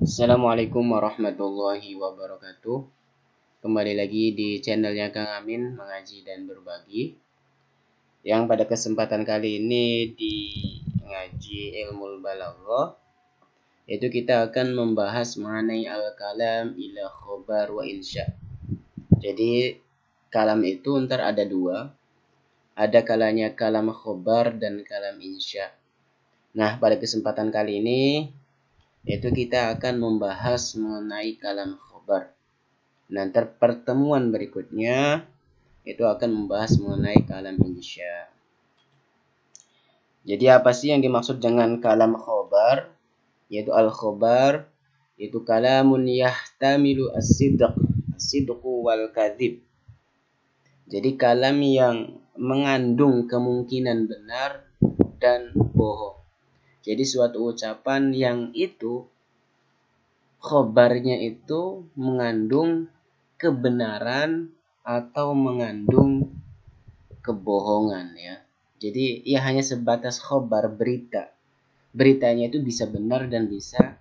Assalamualaikum warahmatullahi wabarakatuh. Kembali lagi di channelnya Kang Amin mengaji dan berbagi. Yang pada kesempatan kali ini di ngaji Ilmul Balaghah, itu kita akan membahas mengenai al-kalam ila khobar wa insya. Jadi kalam itu ntar ada dua, ada kalanya kalam khobar dan kalam insya. Nah, pada kesempatan kali ini itu kita akan membahas mengenai kalam khobar. Nanti pertemuan berikutnya itu akan membahas mengenai kalam insya. Jadi apa sih yang dimaksud dengan kalam khobar? Yaitu al-khobar itu kalamun yahtamilu as-sidq wal kadhib. Jadi kalam yang mengandung kemungkinan benar dan bohong. Jadi suatu ucapan yang itu khobarnya itu mengandung kebenaran atau mengandung kebohongan ya. Jadi ia hanya sebatas khobar, berita. Beritanya itu bisa benar dan bisa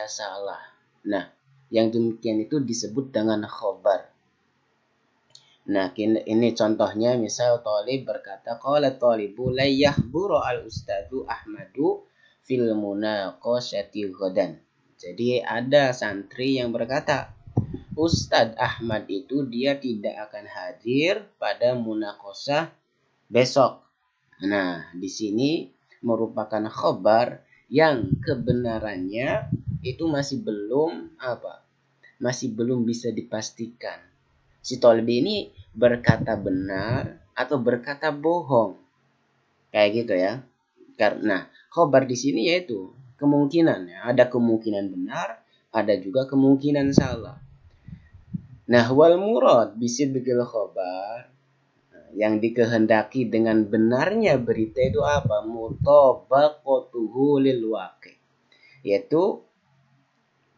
salah. Nah, yang demikian itu disebut dengan khobar. Nah, ini contohnya, misal Thalib berkata, qala Thalibu la yakhburu al-ustadu Ahmadu fil munaqashati ghadan. Jadi ada santri yang berkata, Ustadz Ahmad itu dia tidak akan hadir pada munaqashah besok. Nah, di sini merupakan khabar yang kebenarannya itu masih belum bisa dipastikan. Si Thalib ini berkata benar atau berkata bohong. Kayak gitu ya. Karena khabar di sini yaitu kemungkinan ya. Ada kemungkinan benar, ada juga kemungkinan salah. Nah, wal murad bisidqil khabar, yang dikehendaki dengan benarnya berita itu apa? Mutabaqatuhu lil waqi. Yaitu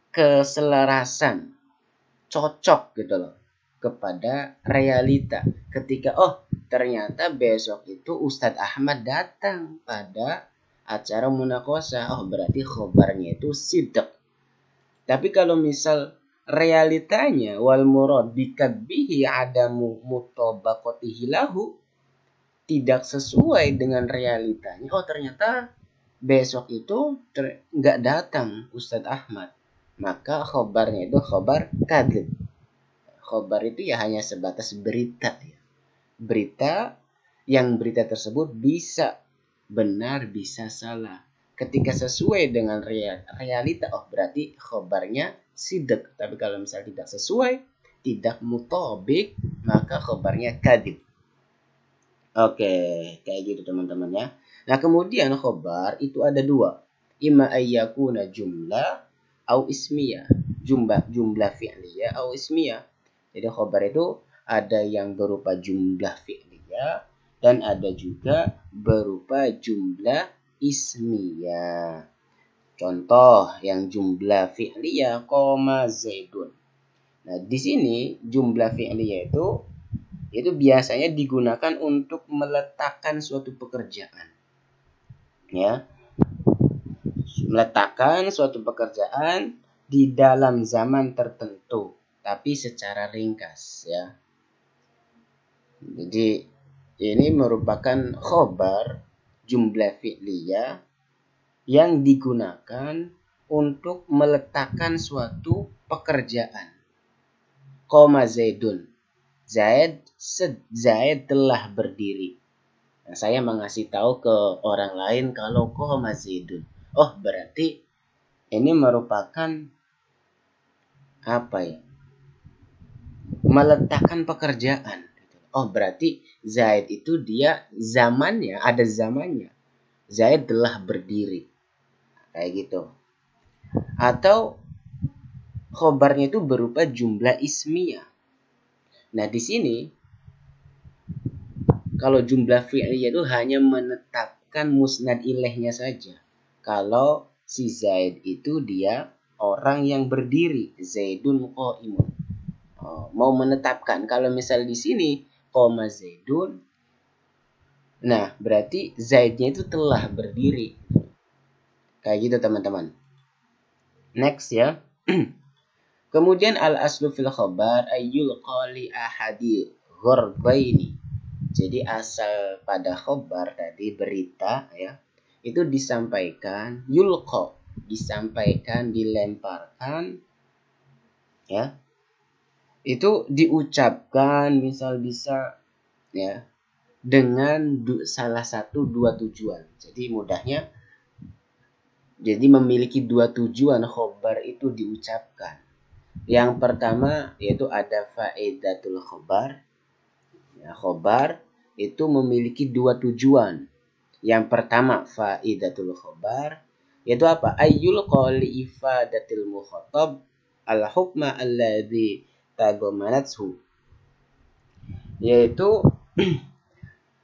keselarasan, cocok gitu loh kepada realita. Ketika ternyata besok itu Ustadz Ahmad datang pada acara munaqashah, berarti khobarnya itu sidq. Tapi kalau misal realitanya wal murad bikadbihi adamu mutabaqatihi lahu, tidak sesuai dengan realitanya, ternyata besok itu nggak datang Ustadz Ahmad, maka khobarnya itu khobar kadzib. Khobar itu ya hanya sebatas berita ya. Berita yang berita tersebut bisa benar bisa salah. Ketika sesuai dengan realita, berarti khobarnya sidq. Tapi kalau misalnya tidak sesuai, tidak mutabik, maka khobarnya kadzib. Oke, kayak gitu teman-teman ya. Nah, kemudian khobar itu ada dua. Imma ayyakuna jumlah au ismiyah. Jumlah fi'liyah au ismiyah. Jadi khobar itu ada yang berupa jumlah fi'liyah dan ada juga berupa jumlah ismiyah. Contoh yang jumlah fi'liyah koma zaidun. Nah, di sini jumlah fi'liyah itu biasanya digunakan untuk meletakkan suatu pekerjaan. Ya. Meletakkan suatu pekerjaan di dalam zaman tertentu, tapi secara ringkas ya. Jadi ini merupakan khobar jumlah fi'liyah yang digunakan untuk meletakkan suatu pekerjaan. Qoma Zaidun. Zaid telah berdiri. Nah, saya mengasih tahu ke orang lain kalau qoma Zaidun. Berarti ini merupakan meletakkan pekerjaan. Berarti Zaid itu dia zamannya, ada zamannya. Zaid telah berdiri. Kayak gitu. Atau khobarnya itu berupa jumlah ismiyah. Nah, di sini kalau jumlah fi'liyah itu hanya menetapkan musnad ilaihnya saja. Kalau si Zaid itu dia orang yang berdiri, Zaidun qaimun. Mau menetapkan kalau misal di sini qoma Zaidun, nah berarti Zaidnya itu telah berdiri. Kayak gitu teman-teman. Next ya. Kemudian al-aslu fil khabar ayyul qali ahadi ghorbaini. Jadi asal pada khobar tadi berita ya, itu disampaikan yulqa, disampaikan, dilemparkan ya. Itu diucapkan misal bisa ya dengan salah satu dua tujuan. Jadi mudahnya jadi memiliki dua tujuan khobar itu diucapkan. Yang pertama yaitu ada faedatul khobar. Ya, khobar itu memiliki dua tujuan. Yang pertama faidatul khobar yaitu apa? Ayyul qali ifadatil mukhatab al hukma alladhi tadammanathu, yaitu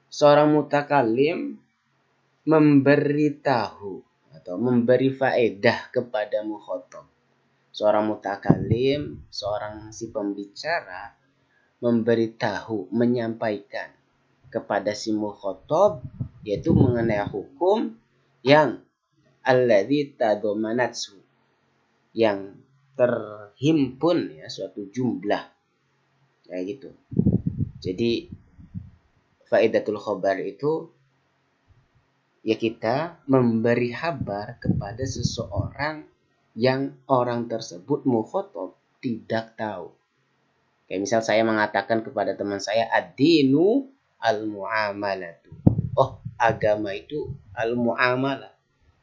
seorang mutakalim memberitahu atau memberi faedah kepada mukhatab. Seorang mutakalim, seorang si pembicara memberitahu, menyampaikan kepada si mukhatab yaitu mengenai hukum yang alladzi tadammanatsu, yang terhimpun ya suatu jumlah kayak gitu. Jadi faedatul khabar itu ya kita memberi kabar kepada seseorang yang orang tersebut mukhatab tidak tahu. Kayak misal saya mengatakan kepada teman saya ad-dinu al-muamalatu. Oh, agama itu al-muamalah,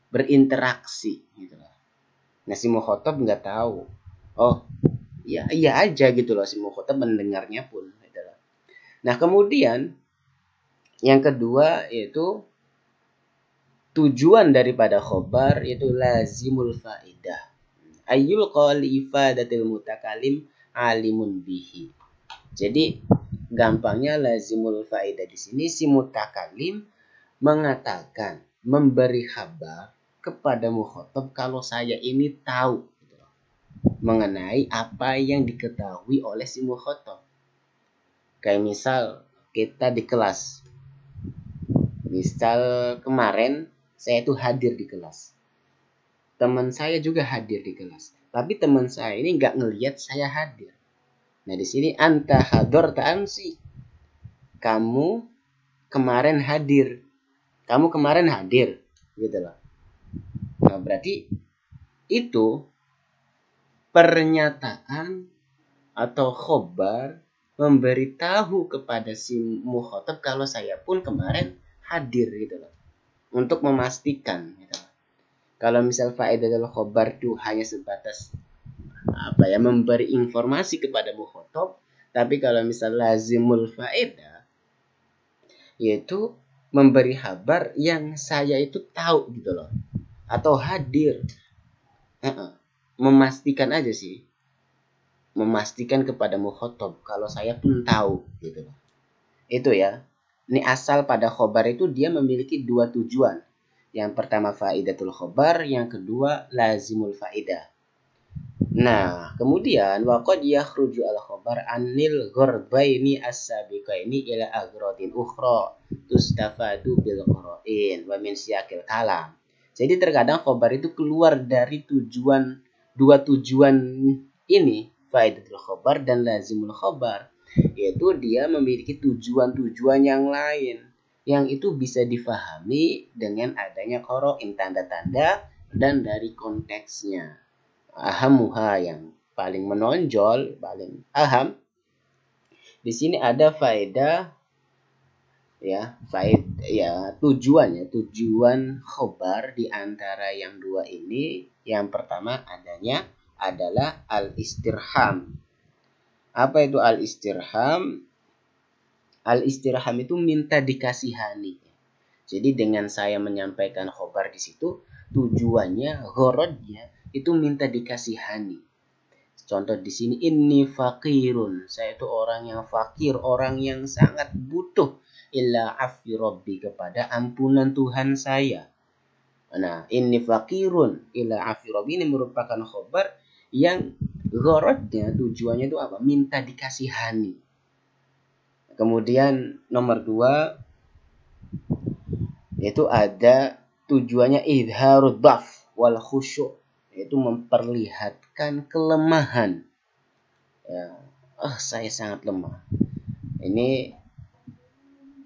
berinteraksi gitu loh. Nah, si mukhatab nggak tahu. Oh, ya iya aja gitu loh, si mukhatab mendengarnya pun gitu loh. Nah, kemudian yang kedua yaitu tujuan daripada khobar yaitu lazimul faidah. Ayyul qali ifadatil mutakalim alimun bihi. Jadi gampangnya lazimul faidah di sini si mutakalim mengatakan, memberi kabar kepada mukhatab kalau saya ini tahu gitu loh, mengenai apa yang diketahui oleh si mukhatab. Kayak misal kita di kelas. Misal kemarin saya itu hadir di kelas. Teman saya juga hadir di kelas. Tapi teman saya ini nggak ngelihat saya hadir. Nah di sini anta hadorta amsi. Kamu kemarin hadir. Kamu kemarin hadir, gitu loh. Nah berarti itu pernyataan atau khobar memberitahu kepada si mukhatab kalau saya pun kemarin hadir gitu loh. Untuk memastikan gitu loh. Kalau misal faedatul khobar itu hanya sebatas apa ya, memberi informasi kepada mukhatab, tapi kalau misal lazimul faedah yaitu memberi kabar yang saya itu tahu gitu loh, atau hadir. Memastikan aja sih, memastikan kepada mukhatab kalau saya pun tahu gitu loh. Itu ya. Ini asal pada khobar itu dia memiliki dua tujuan. Yang pertama faidatul khobar, yang kedua lazimul faidah. Nah, kemudian waqad yakhruju al-khabar anil ghorbaini as-sabiqaini ila aghradin ukhra tustafadu bil qara'in wa min siyaqil kalam. Jadi terkadang khabar itu keluar dari dua tujuan ini, faidatul khabar dan lazimul khabar, yaitu dia memiliki tujuan-tujuan yang lain yang itu bisa difahami dengan adanya qara'in, tanda-tanda dan dari konteksnya. Ahamuha, yang paling menonjol, paling aham. Di sini ada faedah ya, tujuan khobar di antara yang dua ini. Yang pertama adalah al-istirham. Apa itu al-istirham? Al-istirham itu minta dikasihani. Jadi dengan saya menyampaikan khobar di situ, tujuannya, ghorodnya itu minta dikasihani. Contoh di sini, inni fakirun, saya itu orang yang fakir, orang yang sangat butuh illa afi rabbi, kepada ampunan Tuhan saya. Nah, inni fakirun illa afi rabbi ini merupakan khobar yang ghorodnya, tujuannya itu apa? Minta dikasihani. Kemudian nomor 2 yaitu ada tujuannya idharud dhaf wal khusyuk. yaitu memperlihatkan kelemahan. Ya, saya sangat lemah.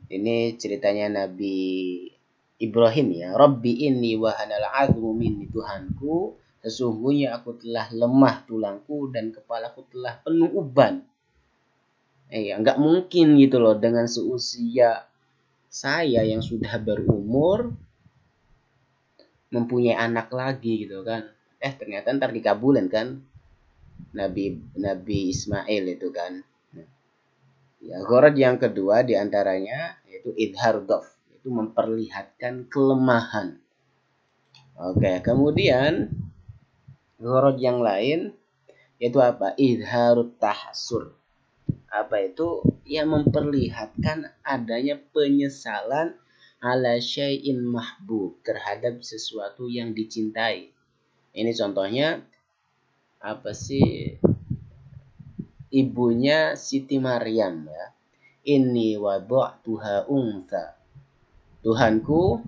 Ini ceritanya Nabi Ibrahim ya. Rabbi inni wahanal 'azmu minni, Tuhanku, sesungguhnya aku telah lemah tulangku dan kepalaku telah penuh uban. Nggak mungkin gitu loh dengan seusia saya yang sudah berumur mempunyai anak lagi gitu kan. Ternyata ntar dikabulin kan Nabi Ismail itu kan. Ya, gharad yang kedua diantaranya yaitu idhar dhaf, yaitu memperlihatkan kelemahan. Oke, kemudian gharad yang lain yaitu apa? Idharut tahasur. Apa itu? Ya, memperlihatkan adanya penyesalan ala syai'in mahbub, terhadap sesuatu yang dicintai. Ini contohnya apa sih? Ibunya Siti Maryam ya. Inni wada'tuha untha. Tuhanku,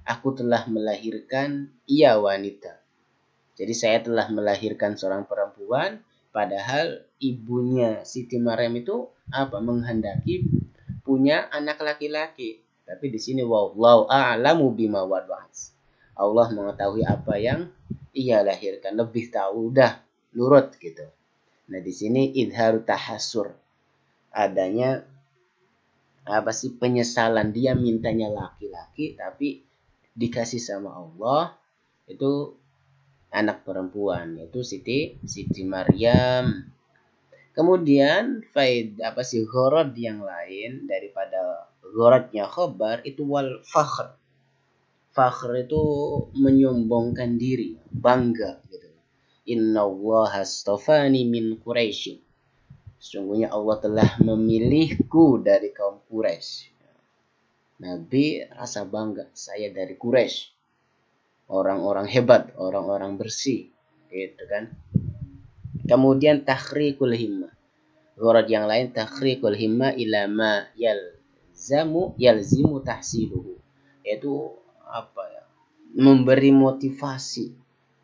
aku telah melahirkan ia wanita. Jadi saya telah melahirkan seorang perempuan, padahal ibunya Siti Maryam itu menghendaki punya anak laki-laki. Tapi di sini wallahu a'lamu bima wada'at. Allah mengetahui apa yang ia lahirkan, lebih tahu, udah nurut gitu. Nah, di sini idharu tahasur. Adanya penyesalan, dia mintanya laki-laki tapi dikasih sama Allah itu anak perempuan, yaitu Siti Maryam. Kemudian gharad yang lain daripada gharadnya khabar itu wal fakhr. Fakhr itu menyombongkan diri, bangga gitu. Innallaha astafani min Quraisy. Sesungguhnya Allah telah memilihku dari kaum Quraisy. Nabi rasa bangga, saya dari Quraisy. Orang-orang hebat, orang-orang bersih, gitu kan. Kemudian takhriqul himmah. Gharad yang lain takhriqul himmah ila ma yalzimu tahsiluhu. Yaitu memberi motivasi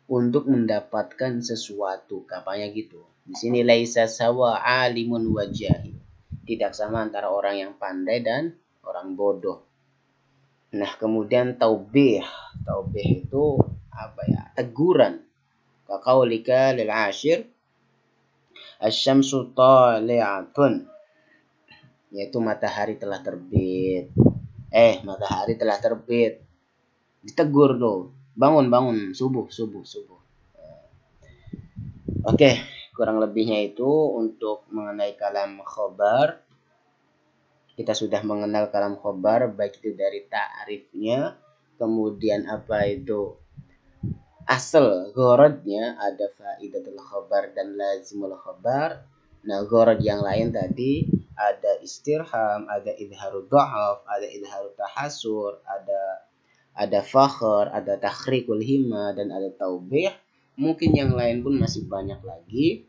untuk mendapatkan sesuatu, katanya gitu. Di sini laisa sawa alimun wa jahil. Tidak sama antara orang yang pandai dan orang bodoh. Nah, kemudian taubih. Taubih itu teguran. Kaqaulika lil ashir asy-syamsu tali'atun. Yaitu matahari telah terbit. Matahari telah terbit. Ditegur tuh. Bangun, subuh. Oke, kurang lebihnya itu untuk mengenai kalam khobar. Kita sudah mengenal kalam khobar, baik itu dari ta'rifnya, kemudian asal gharadnya, ada faidatul khobar dan lazimul khobar. Nah, gharad yang lain tadi ada istirham, ada idharud dha'af, ada idharut tahasur, ada fakhr, ada takhriqul himma, dan ada taubih. Mungkin yang lain pun masih banyak lagi.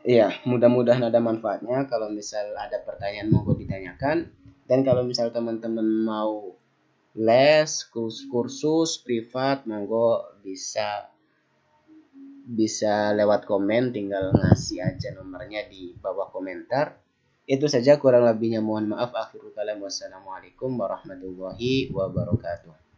Ya, mudah-mudahan ada manfaatnya. Kalau misal ada pertanyaan, monggo ditanyakan. Dan kalau misal teman-teman mau les, kursus privat, monggo bisa lewat komen, tinggal ngasih aja nomornya di bawah komentar. Itu saja, kurang lebihnya mohon maaf. Akhirul kalam, wassalamualaikum warahmatullahi wabarakatuh.